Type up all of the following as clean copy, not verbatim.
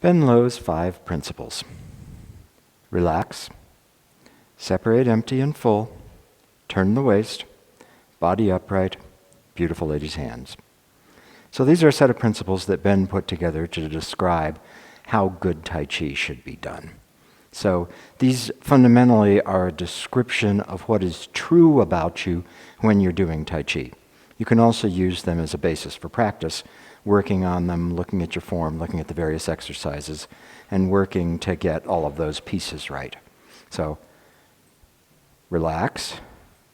Ben Lowe's 5 principles. Relax, separate empty and full, turn the waist, body upright, beautiful lady's hands. So these are a set of principles that Ben put together to describe how good Tai Chi should be done. So these fundamentally are a description of what is true about you when you're doing Tai Chi. You can also use them as a basis for practice, working on them, looking at your form, looking at the various exercises, and working to get all of those pieces right. So, relax,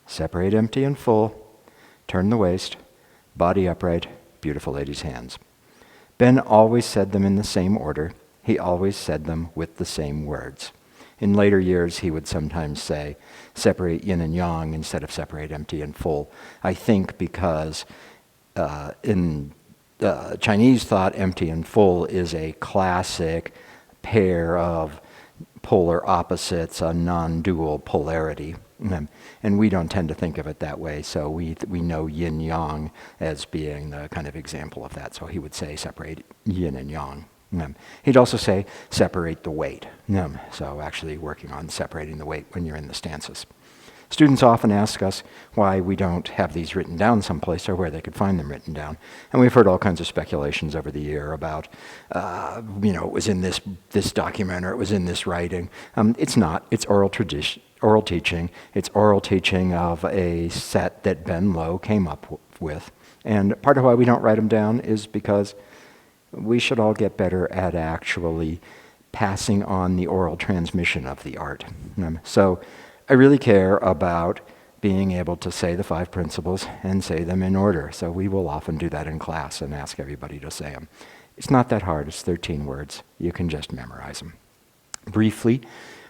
separate empty and full, turn the waist, body upright, beautiful lady's hands. Ben always said them in the same order. He always said them with the same words. In later years, he would sometimes say, separate yin and yang instead of separate empty and full. I think because in Chinese thought, empty and full is a classic pair of polar opposites, a non-dual polarity. And we don't tend to think of it that way, so we know yin-yang as being the kind of example of that. So he would say separate yin and yang. He'd also say separate the weight. So actually working on separating the weight when you're in the stances. Students often ask us why we don't have these written down someplace or where they could find them written down. And we've heard all kinds of speculations over the year about, it was in this document or it was in this writing. It's not. It's oral tradition, oral teaching. It's oral teaching of a set that Ben Lowe came up with. And part of why we don't write them down is because we should all get better at actually passing on the oral transmission of the art. So I really care about being able to say the 5 principles and say them in order. So we will often do that in class and ask everybody to say them. It's not that hard. It's 13 words. You can just memorize them. Briefly,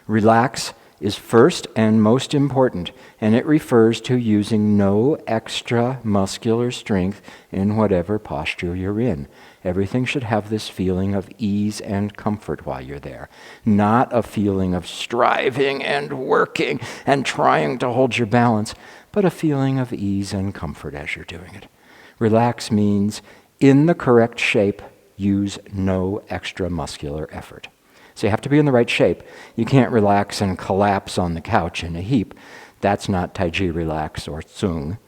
relax is first and most important, and it refers to using no extra muscular strength in whatever posture you're in. Everything should have this feeling of ease and comfort while you're there, not a feeling of striving and working and trying to hold your balance, but a feeling of ease and comfort as you're doing it. Relax means, in the correct shape, use no extra muscular effort. So you have to be in the right shape. You can't relax and collapse on the couch in a heap. That's not Tai Chi relax or Tsung.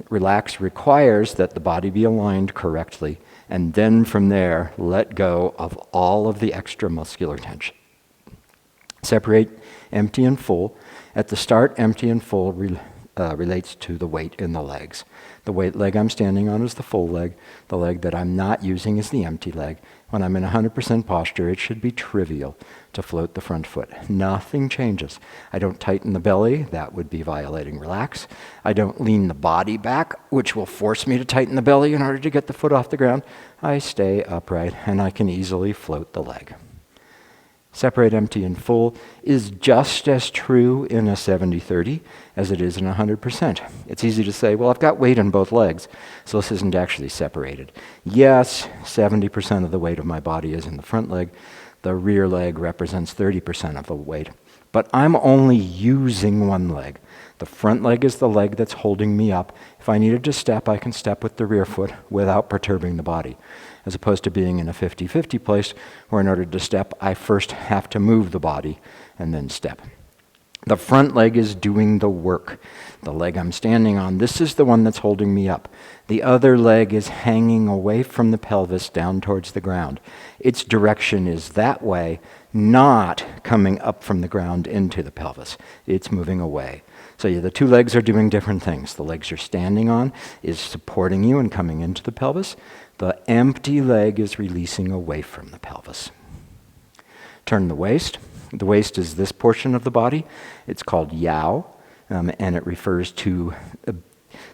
Relax requires that the body be aligned correctly, and then from there, let go of all of the extra muscular tension. Separate empty and full. At the start, empty and full relates to the weight in the legs. The leg I'm standing on is the full leg. The leg that I'm not using is the empty leg. When I'm in 100% posture, it should be trivial to float the front foot. Nothing changes. I don't tighten the belly. That would be violating relax. I don't lean the body back, which will force me to tighten the belly in order to get the foot off the ground. I stay upright, and I can easily float the leg. Separate empty and full is just as true in a 70-30 as it is in 100%. It's easy to say, well, I've got weight in both legs, so this isn't actually separated. Yes, 70% of the weight of my body is in the front leg. The rear leg represents 30% of the weight. But I'm only using one leg. The front leg is the leg that's holding me up. If I needed to step, I can step with the rear foot without perturbing the body, as opposed to being in a 50-50 place where in order to step, I first have to move the body and then step. The front leg is doing the work. The leg I'm standing on, this is the one that's holding me up. The other leg is hanging away from the pelvis down towards the ground. Its direction is that way, not coming up from the ground into the pelvis. It's moving away. So the 2 legs are doing different things. The legs you're standing on is supporting you and coming into the pelvis. The empty leg is releasing away from the pelvis. Turn the waist. The waist is this portion of the body. It's called Yao, and it refers to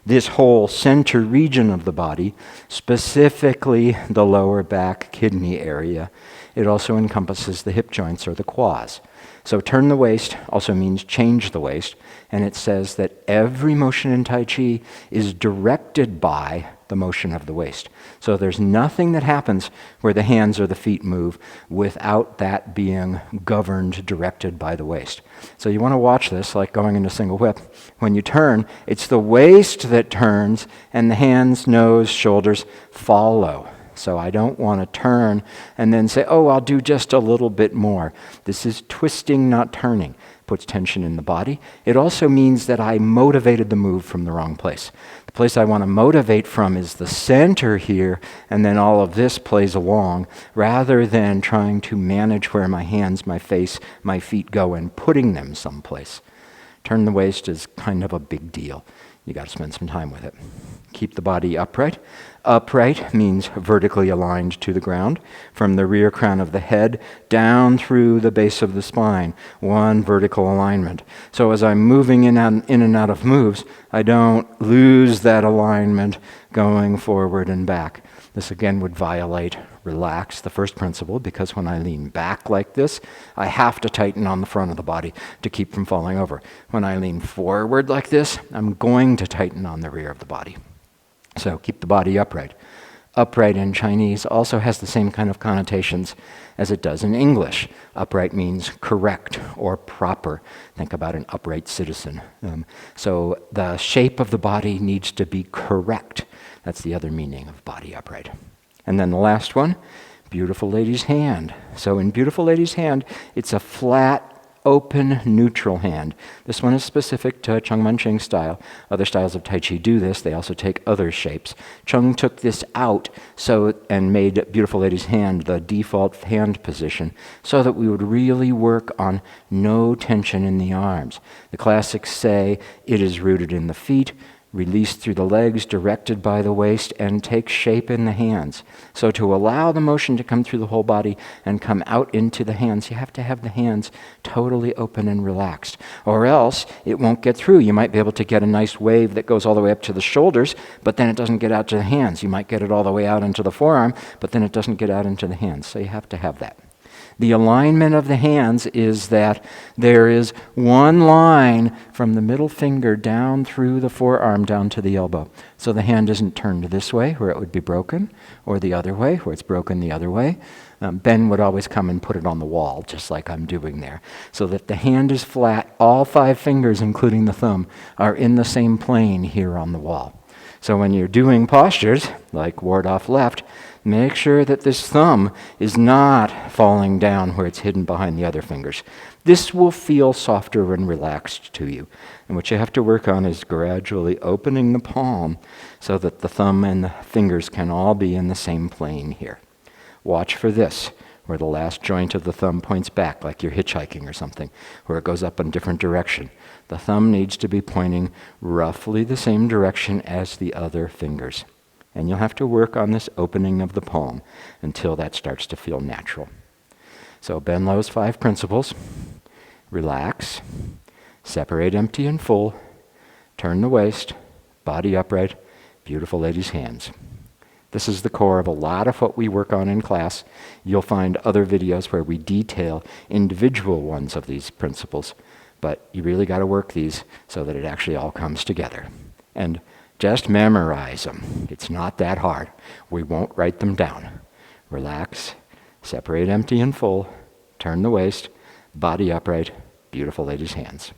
this whole center region of the body, specifically the lower back kidney area. It also encompasses the hip joints or the quads. So turn the waist also means change the waist, and it says that every motion in Tai Chi is directed by the motion of the waist. So there's nothing that happens where the hands or the feet move without that being governed, directed by the waist. So you want to watch this like going into single whip. When you turn, it's the waist that turns, and the hands, nose, shoulders follow So I don't want to turn and then say, oh, I'll do just a little bit more. This is twisting, not turning. Puts tension in the body. It also means that I motivated the move from the wrong place. The place I want to motivate from is the center here, and then all of this plays along, rather than trying to manage where my hands, my face, my feet go and putting them someplace. Turn the waist is kind of a big deal. You got to spend some time with it. Keep the body upright. Upright means vertically aligned to the ground, from the rear crown of the head down through the base of the spine. One vertical alignment. So as I'm moving in and out of moves, I don't lose that alignment going forward and back. This again would violate relax, the first principle, because when I lean back like this, I have to tighten on the front of the body to keep from falling over. When I lean forward like this, I'm going to tighten on the rear of the body. So keep the body upright. Upright in Chinese also has the same kind of connotations as it does in English. Upright means correct or proper. Think about an upright citizen. So the shape of the body needs to be correct. That's the other meaning of body upright. And then the last one, beautiful lady's hand. So in beautiful lady's hand, it's a flat, open, neutral hand. This one is specific to Cheng Man-Ching style. Other styles of Tai Chi do this. They also take other shapes. Cheng took this out and made beautiful lady's hand the default hand position so that we would really work on no tension in the arms. The classics say it is rooted in the feet, released through the legs, directed by the waist, and take shape in the hands. So to allow the motion to come through the whole body and come out into the hands, you have to have the hands totally open and relaxed, or else it won't get through. You might be able to get a nice wave that goes all the way up to the shoulders, but then it doesn't get out to the hands. You might get it all the way out into the forearm, but then it doesn't get out into the hands. So you have to have that. The alignment of the hands is that there is one line from the middle finger down through the forearm down to the elbow. So the hand isn't turned this way where it would be broken, or the other way where it's broken the other way. Ben would always come and put it on the wall, just like I'm doing there, so that the hand is flat. All 5 fingers, including the thumb, are in the same plane here on the wall. So when you're doing postures, like ward off left, make sure that this thumb is not falling down where it's hidden behind the other fingers. This will feel softer and relaxed to you. And what you have to work on is gradually opening the palm so that the thumb and the fingers can all be in the same plane here. Watch for this, where the last joint of the thumb points back, like you're hitchhiking or something, where it goes up in a different direction. The thumb needs to be pointing roughly the same direction as the other fingers. And you'll have to work on this opening of the palm until that starts to feel natural. So Ben Lowe's 5 principles: relax, separate empty and full, turn the waist, body upright, beautiful lady's hands. This is the core of a lot of what we work on in class. You'll find other videos where we detail individual ones of these principles, but you really got to work these so that it actually all comes together. And just memorize them. It's not that hard. We won't write them down. Relax, separate empty and full, turn the waist, body upright, beautiful lady's hands.